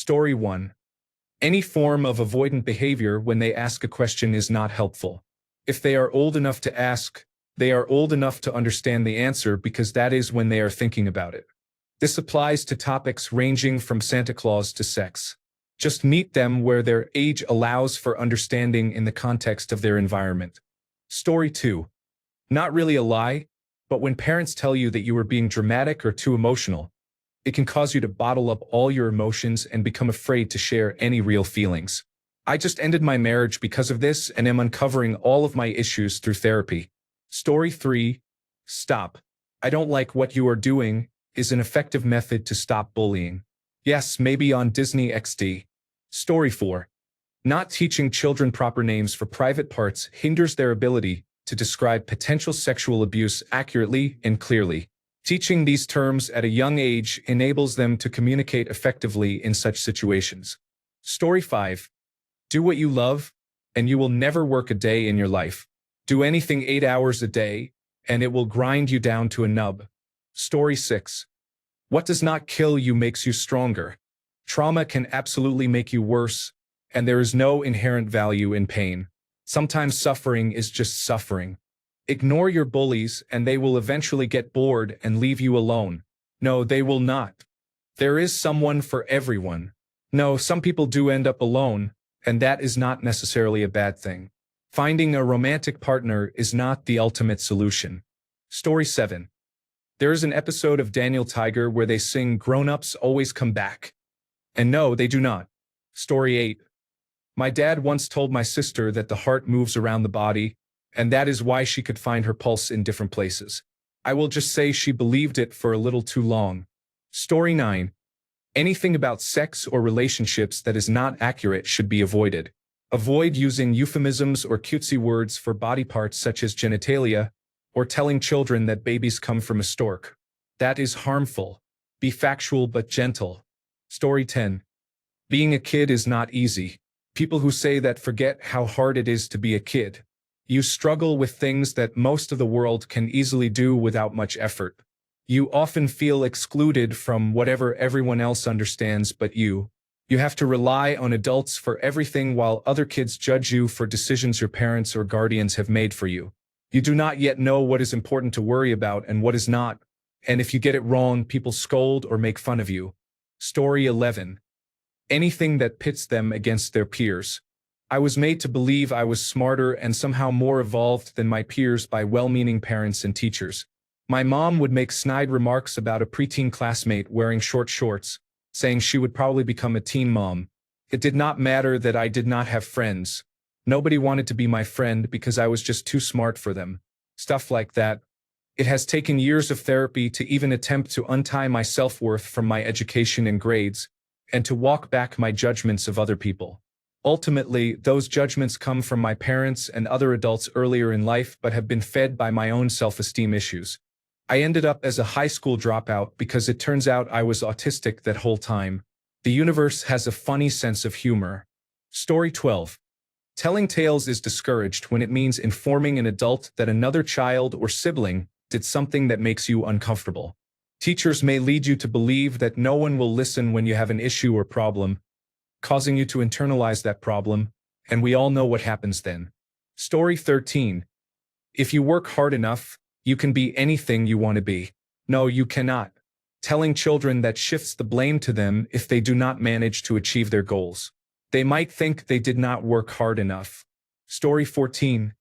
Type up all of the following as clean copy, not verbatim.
Story 1. Any form of avoidant behavior when they ask a question is not helpful. If they are old enough to ask, they are old enough to understand the answer because that is when they are thinking about it. This applies to topics ranging from Santa Claus to sex. Just meet them where their age allows for understanding in the context of their environment. Story 2. Not really a lie, but when parents tell you that you are being dramatic or too emotional, it can cause you to bottle up all your emotions and become afraid to share any real feelings. I just ended my marriage because of this and am uncovering all of my issues through therapy. Story 3. Stop. I don't like what you are doing is an effective method to stop bullying. Yes, maybe on Disney XD. Story 4. Not teaching children proper names for private parts hinders their ability to describe potential sexual abuse accurately and clearly. Teaching these terms at a young age enables them to communicate effectively in such situations. Story 5. Do what you love, and you will never work a day in your life. Do anything 8 hours a day, and it will grind you down to a nub. Story 6. What does not kill you makes you stronger. Trauma can absolutely make you worse, and there is no inherent value in pain. Sometimes suffering is just suffering. Ignore your bullies and they will eventually get bored and leave you alone. No, they will not. There is someone for everyone. No, some people do end up alone, and that is not necessarily a bad thing. Finding a romantic partner is not the ultimate solution. Story 7. There is an episode of Daniel Tiger where they sing "Grown-ups always come back." And no, they do not. Story 8. My dad once told my sister that the heart moves around the body, and that is why she could find her pulse in different places. I will just say she believed it for a little too long. Story 9. Anything about sex or relationships that is not accurate should be avoided. Avoid using euphemisms or cutesy words for body parts such as genitalia, or telling children that babies come from a stork. That is harmful. Be factual but gentle. Story 10. Being a kid is not easy. People who say that forget how hard it is to be a kid. You struggle with things that most of the world can easily do without much effort. You often feel excluded from whatever everyone else understands but you. You have to rely on adults for everything while other kids judge you for decisions your parents or guardians have made for you. You do not yet know what is important to worry about and what is not, and if you get it wrong, people scold or make fun of you. Story 11. Anything that pits them against their peers. I was made to believe I was smarter and somehow more evolved than my peers by well-meaning parents and teachers. My mom would make snide remarks about a preteen classmate wearing short shorts, saying she would probably become a teen mom. It did not matter that I did not have friends. Nobody wanted to be my friend because I was just too smart for them. Stuff like that. It has taken years of therapy to even attempt to untie my self-worth from my education and grades, and to walk back my judgments of other people. Ultimately, those judgments come from my parents and other adults earlier in life but have been fed by my own self-esteem issues. I ended up as a high school dropout because it turns out I was autistic that whole time. The universe has a funny sense of humor. Story 12. Telling tales is discouraged when it means informing an adult that another child or sibling did something that makes you uncomfortable. Teachers may lead you to believe that no one will listen when you have an issue or problem, causing you to internalize that problem, and we all know what happens then. Story 13. If you work hard enough, you can be anything you want to be. No, you cannot. Telling children that shifts the blame to them if they do not manage to achieve their goals. They might think they did not work hard enough. Story 14.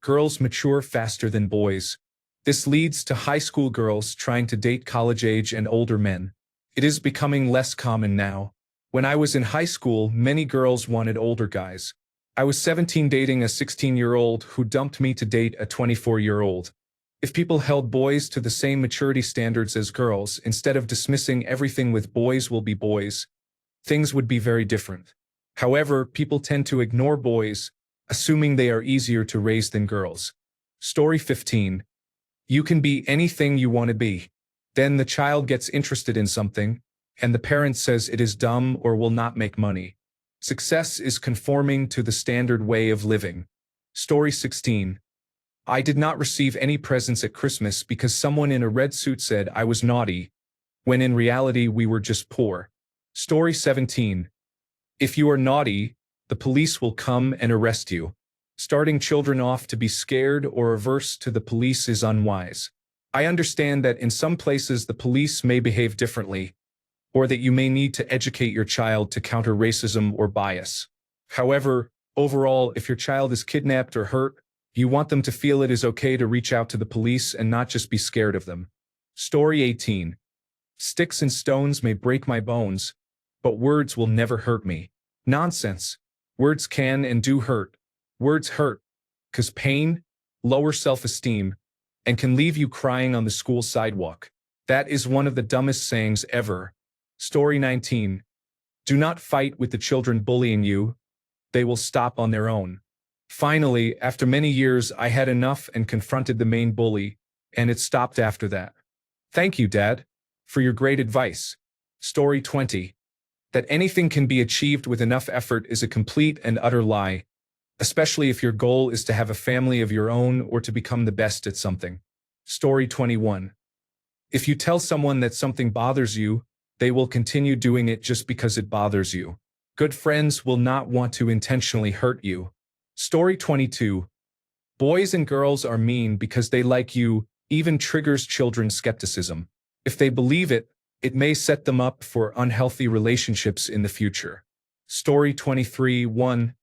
Girls mature faster than boys. This leads to high school girls trying to date college-age and older men. It is becoming less common now. When I was in high school, many girls wanted older guys. I was 17 dating a 16-year-old who dumped me to date a 24-year-old. If people held boys to the same maturity standards as girls, instead of dismissing everything with boys will be boys, things would be very different. However, people tend to ignore boys, assuming they are easier to raise than girls. Story 15. You can be anything you want to be. Then the child gets interested in something, and the parent says it is dumb or will not make money. Success is conforming to the standard way of living. Story 16. I did not receive any presents at Christmas because someone in a red suit said I was naughty, when in reality we were just poor. Story 17. If you are naughty, the police will come and arrest you. Starting children off to be scared or averse to the police is unwise. I understand that in some places the police may behave differently, or that you may need to educate your child to counter racism or bias. However, overall, if your child is kidnapped or hurt, you want them to feel it is okay to reach out to the police and not just be scared of them. Story 18. Sticks and stones may break my bones, but words will never hurt me. Nonsense. Words can and do hurt. Words hurt, 'cause pain, lower self-esteem, and can leave you crying on the school sidewalk. That is one of the dumbest sayings ever. Story 19. Do not fight with the children bullying you. They will stop on their own. Finally, after many years, I had enough and confronted the main bully, and it stopped after that. Thank you, Dad, for your great advice. Story 20. That anything can be achieved with enough effort is a complete and utter lie, especially if your goal is to have a family of your own or to become the best at something. Story 21. If you tell someone that something bothers you, they will continue doing it just because it bothers you. Good friends will not want to intentionally hurt you. Story 22. Boys and girls are mean because they like you, even triggers children's skepticism. If they believe it, it may set them up for unhealthy relationships in the future. Story 23. 1.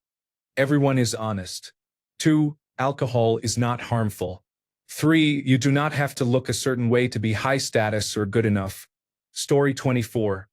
Everyone is honest. 2. Alcohol is not harmful. 3. You do not have to look a certain way to be high status or good enough. Story 24.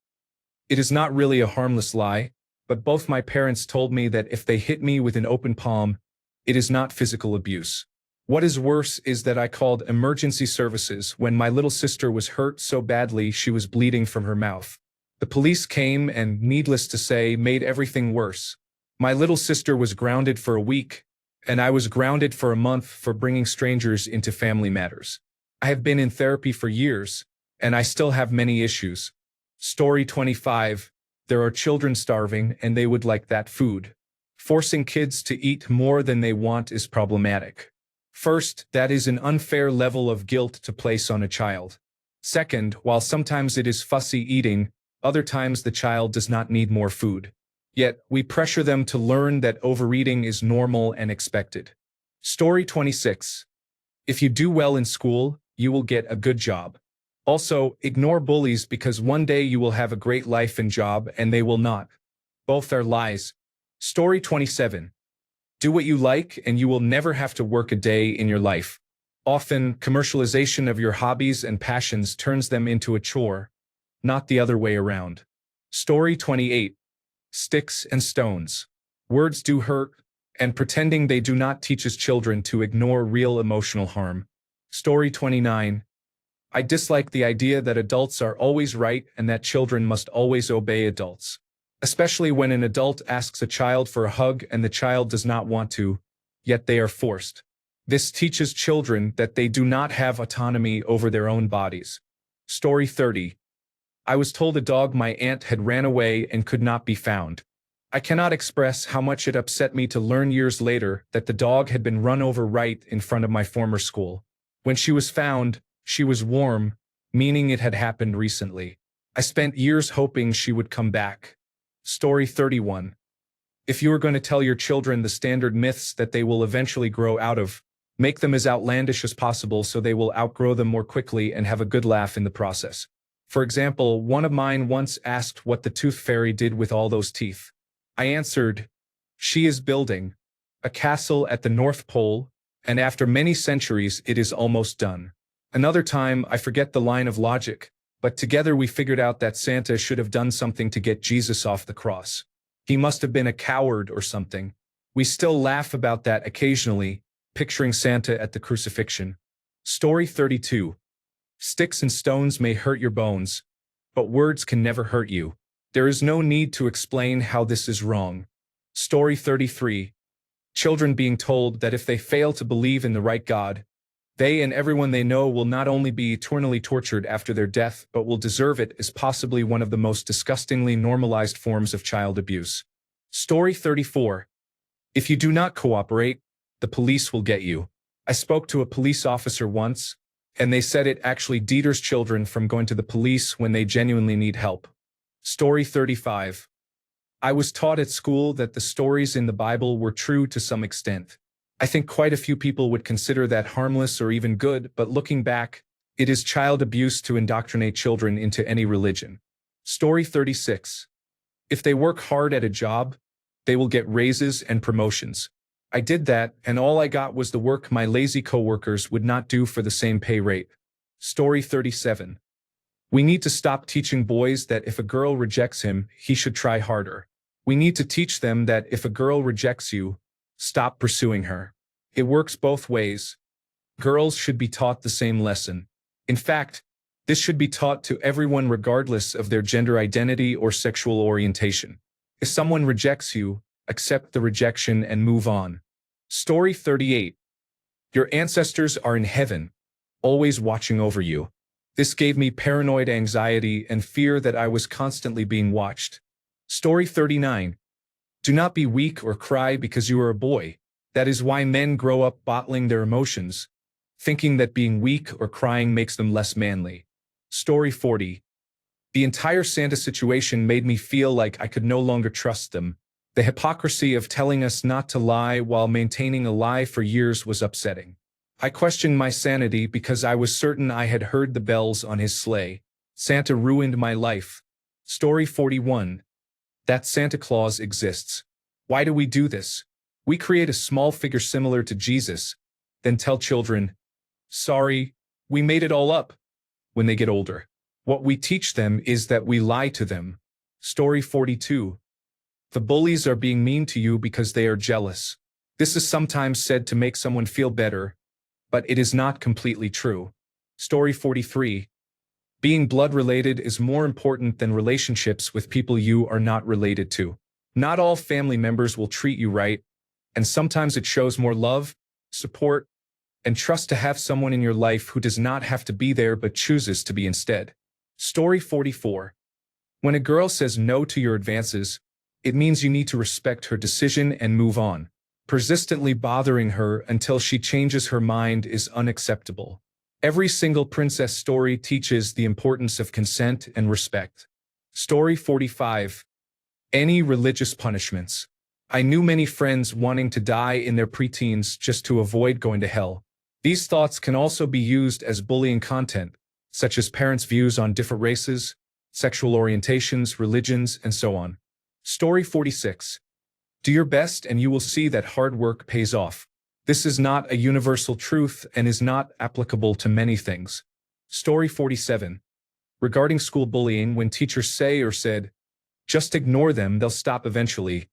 It is not really a harmless lie, but both my parents told me that if they hit me with an open palm, it is not physical abuse. What is worse is that I called emergency services when my little sister was hurt so badly she was bleeding from her mouth. The police came and, needless to say, made everything worse. My little sister was grounded for a week, and I was grounded for a month for bringing strangers into family matters. I have been in therapy for years, and I still have many issues. Story 25. There are children starving and they would like that food. Forcing kids to eat more than they want is problematic. First, that is an unfair level of guilt to place on a child. Second, while sometimes it is fussy eating, other times the child does not need more food. Yet, we pressure them to learn that overeating is normal and expected. Story 26. If you do well in school, you will get a good job. Also, ignore bullies because one day you will have a great life and job and they will not. Both are lies. Story 27. Do what you like and you will never have to work a day in your life. Often, commercialization of your hobbies and passions turns them into a chore, not the other way around. Story 28. Sticks and stones. Words do hurt, and pretending they do not teaches children to ignore real emotional harm. Story 29. I dislike the idea that adults are always right and that children must always obey adults. Especially when an adult asks a child for a hug and the child does not want to, yet they are forced. This teaches children that they do not have autonomy over their own bodies. Story 30. I was told a dog my aunt had ran away and could not be found. I cannot express how much it upset me to learn years later that the dog had been run over right in front of my former school. When she was found, she was warm, meaning it had happened recently. I spent years hoping she would come back. Story 31. If you are going to tell your children the standard myths that they will eventually grow out of, make them as outlandish as possible so they will outgrow them more quickly and have a good laugh in the process. For example, one of mine once asked what the tooth fairy did with all those teeth. I answered, she is building a castle at the North Pole, and after many centuries it is almost done. Another time, I forget the line of logic, but together we figured out that Santa should have done something to get Jesus off the cross. He must have been a coward or something. We still laugh about that occasionally, picturing Santa at the crucifixion. Story 32. Sticks and stones may hurt your bones, but words can never hurt you. There is no need to explain how this is wrong. Story 33. Children being told that if they fail to believe in the right God, they and everyone they know will not only be eternally tortured after their death but will deserve it is possibly one of the most disgustingly normalized forms of child abuse. Story 34. If you do not cooperate, the police will get you. I spoke to a police officer once, and they said it actually deters children from going to the police when they genuinely need help. Story 35. I was taught at school that the stories in the Bible were true to some extent. I think quite a few people would consider that harmless or even good, but looking back, it is child abuse to indoctrinate children into any religion. Story 36. If they work hard at a job, they will get raises and promotions. I did that, and all I got was the work my lazy coworkers would not do for the same pay rate. Story 37. We need to stop teaching boys that if a girl rejects him, he should try harder. We need to teach them that if a girl rejects you, stop pursuing her. It works both ways. Girls should be taught the same lesson. In fact, this should be taught to everyone regardless of their gender identity or sexual orientation. If someone rejects you, accept the rejection and move on. Story 38. Your ancestors are in heaven, always watching over you. This gave me paranoid anxiety and fear that I was constantly being watched. Story 39. Do not be weak or cry because you are a boy. That is why men grow up bottling their emotions, thinking that being weak or crying makes them less manly. Story 40. The entire Santa situation made me feel like I could no longer trust them. The hypocrisy of telling us not to lie while maintaining a lie for years was upsetting. I questioned my sanity because I was certain I had heard the bells on his sleigh. Santa ruined my life. Story 41. That Santa Claus exists. Why do we do this? We create a small figure similar to Jesus, then tell children, sorry, we made it all up, when they get older. What we teach them is that we lie to them. Story 42. The bullies are being mean to you because they are jealous. This is sometimes said to make someone feel better, but it is not completely true. Story 43. Being blood-related is more important than relationships with people you are not related to. Not all family members will treat you right, and sometimes it shows more love, support, and trust to have someone in your life who does not have to be there but chooses to be instead. Story 44. When a girl says no to your advances, it means you need to respect her decision and move on. Persistently bothering her until she changes her mind is unacceptable. Every single princess story teaches the importance of consent and respect. Story 45. Any religious punishments. I knew many friends wanting to die in their preteens just to avoid going to hell. These thoughts can also be used as bullying content, such as parents' views on different races, sexual orientations, religions, and so on. Story 46. Do your best and you will see that hard work pays off. This is not a universal truth and is not applicable to many things. Story 47. Regarding school bullying, when teachers say or said, just ignore them, they'll stop eventually.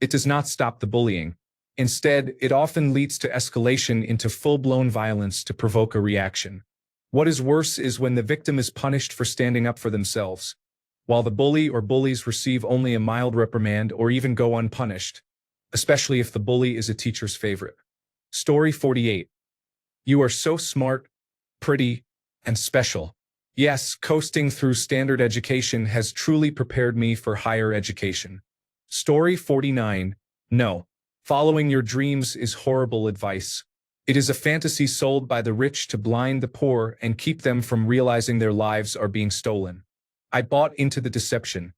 It does not stop the bullying. Instead, it often leads to escalation into full-blown violence to provoke a reaction. What is worse is when the victim is punished for standing up for themselves, while the bully or bullies receive only a mild reprimand or even go unpunished, especially if the bully is a teacher's favorite. Story 48. You are so smart, pretty, and special. Yes, coasting through standard education has truly prepared me for higher education. Story 49. No. Following your dreams is horrible advice. It is a fantasy sold by the rich to blind the poor and keep them from realizing their lives are being stolen. I bought into the deception,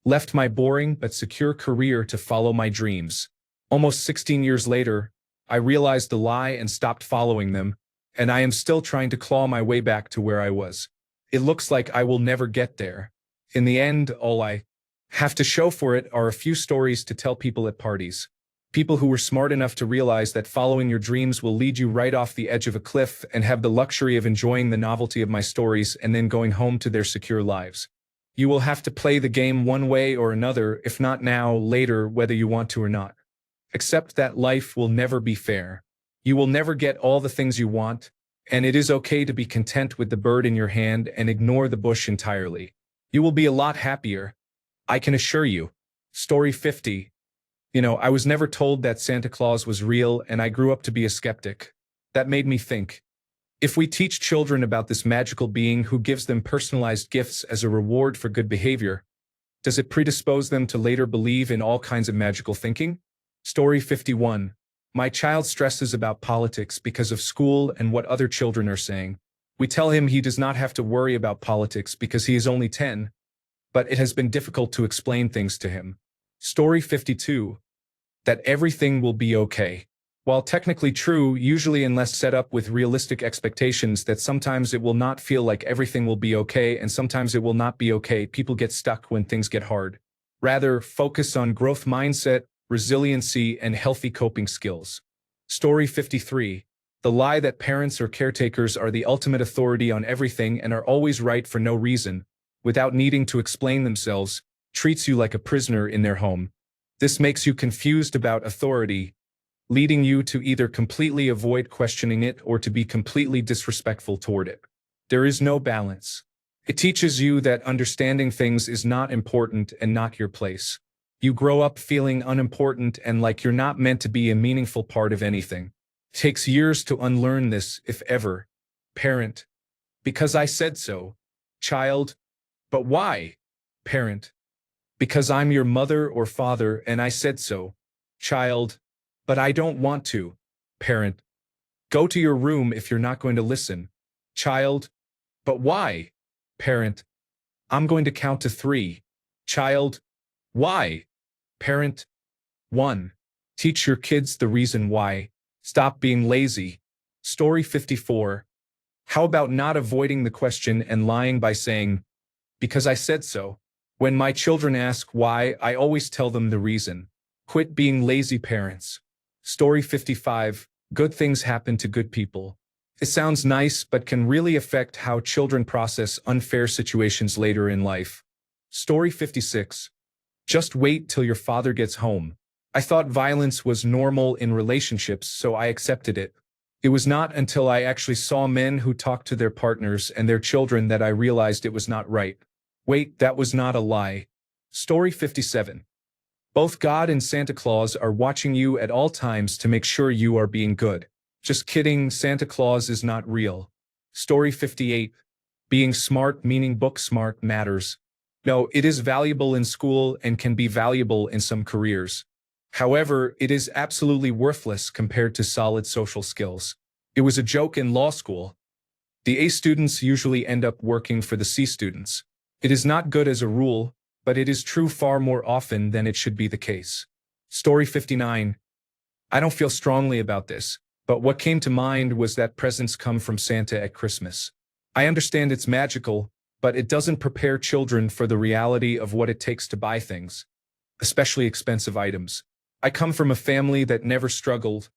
left my boring but secure career to follow my dreams. Almost 16 years later, I realized the lie and stopped following them, and I am still trying to claw my way back to where I was. It looks like I will never get there. In the end, all I have to show for it are a few stories to tell people at parties. People who were smart enough to realize that following your dreams will lead you right off the edge of a cliff and have the luxury of enjoying the novelty of my stories and then going home to their secure lives. You will have to play the game one way or another, if not now, later, whether you want to or not. Accept that life will never be fair. You will never get all the things you want, and it is okay to be content with the bird in your hand and ignore the bush entirely. You will be a lot happier, I can assure you. Story 50. I was never told that Santa Claus was real, and I grew up to be a skeptic. That made me think. If we teach children about this magical being who gives them personalized gifts as a reward for good behavior, does it predispose them to later believe in all kinds of magical thinking? Story 51. My child stresses about politics because of school and what other children are saying. We tell him he does not have to worry about politics because he is only 10. but it has been difficult to explain things to him. Story 52. That everything will be okay. While technically true, usually unless set up with realistic expectations that sometimes it will not feel like everything will be okay and sometimes it will not be okay, people get stuck when things get hard. Rather, focus on growth mindset, resiliency, and healthy coping skills. Story 53. The lie that parents or caretakers are the ultimate authority on everything and are always right for no reason, without needing to explain themselves, treats you like a prisoner in their home. This makes you confused about authority, leading you to either completely avoid questioning it or to be completely disrespectful toward it. There is no balance. It teaches you that understanding things is not important and not your place. You grow up feeling unimportant and like you're not meant to be a meaningful part of anything. It takes years to unlearn this, if ever. Parent. Because I said so. Child. But why? Parent. Because I'm your mother or father and I said so. Child. But I don't want to. Parent. Go to your room if you're not going to listen. Child. But why? Parent. I'm going to count to 3. Child. Why? Parent. 1. Teach your kids the reason why. Stop being lazy. Story 54. How about not avoiding the question and lying by saying, because I said so? When my children ask why, I always tell them the reason. Quit being lazy parents. Story 55. Good things happen to good people. It sounds nice but can really affect how children process unfair situations later in life. Story 56. Just wait till your father gets home. I thought violence was normal in relationships, so I accepted it. It was not until I actually saw men who talked to their partners and their children that I realized it was not right. Wait, that was not a lie. Story 57. Both God and Santa Claus are watching you at all times to make sure you are being good. Just kidding, Santa Claus is not real. Story 58. Being smart, meaning book smart, matters. No, it is valuable in school and can be valuable in some careers. However, it is absolutely worthless compared to solid social skills. It was a joke in law school. The A students usually end up working for the C students. It is not good as a rule, but it is true far more often than it should be the case. Story 59. I don't feel strongly about this, but what came to mind was that presents come from Santa at Christmas. I understand it's magical, but it doesn't prepare children for the reality of what it takes to buy things, especially expensive items. I come from a family that never struggled,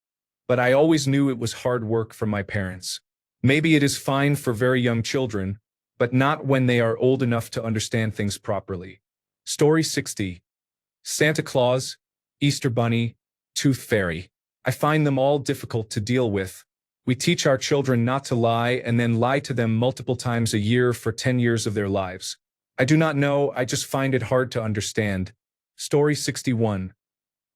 but I always knew it was hard work for my parents. Maybe it is fine for very young children, but not when they are old enough to understand things properly. Story 60. Santa Claus, Easter Bunny, Tooth Fairy. I find them all difficult to deal with. We teach our children not to lie and then lie to them multiple times a year for 10 years of their lives. I do not know, I just find it hard to understand. Story 61.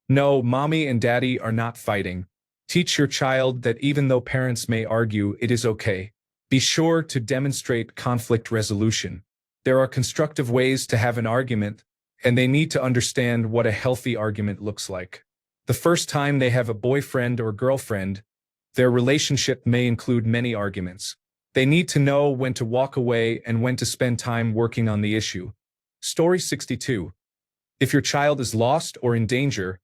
No, mommy and daddy are not fighting. Teach your child that even though parents may argue, it is okay. Be sure to demonstrate conflict resolution. There are constructive ways to have an argument, and they need to understand what a healthy argument looks like. The first time they have a boyfriend or girlfriend, their relationship may include many arguments. They need to know when to walk away and when to spend time working on the issue. Story 62. If your child is lost or in danger,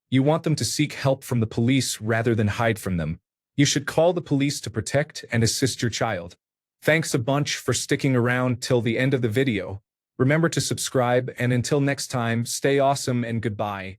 you want them to seek help from the police rather than hide from them. You should call the police to protect and assist your child. Thanks a bunch for sticking around till the end of the video. Remember to subscribe, and until next time, stay awesome and goodbye.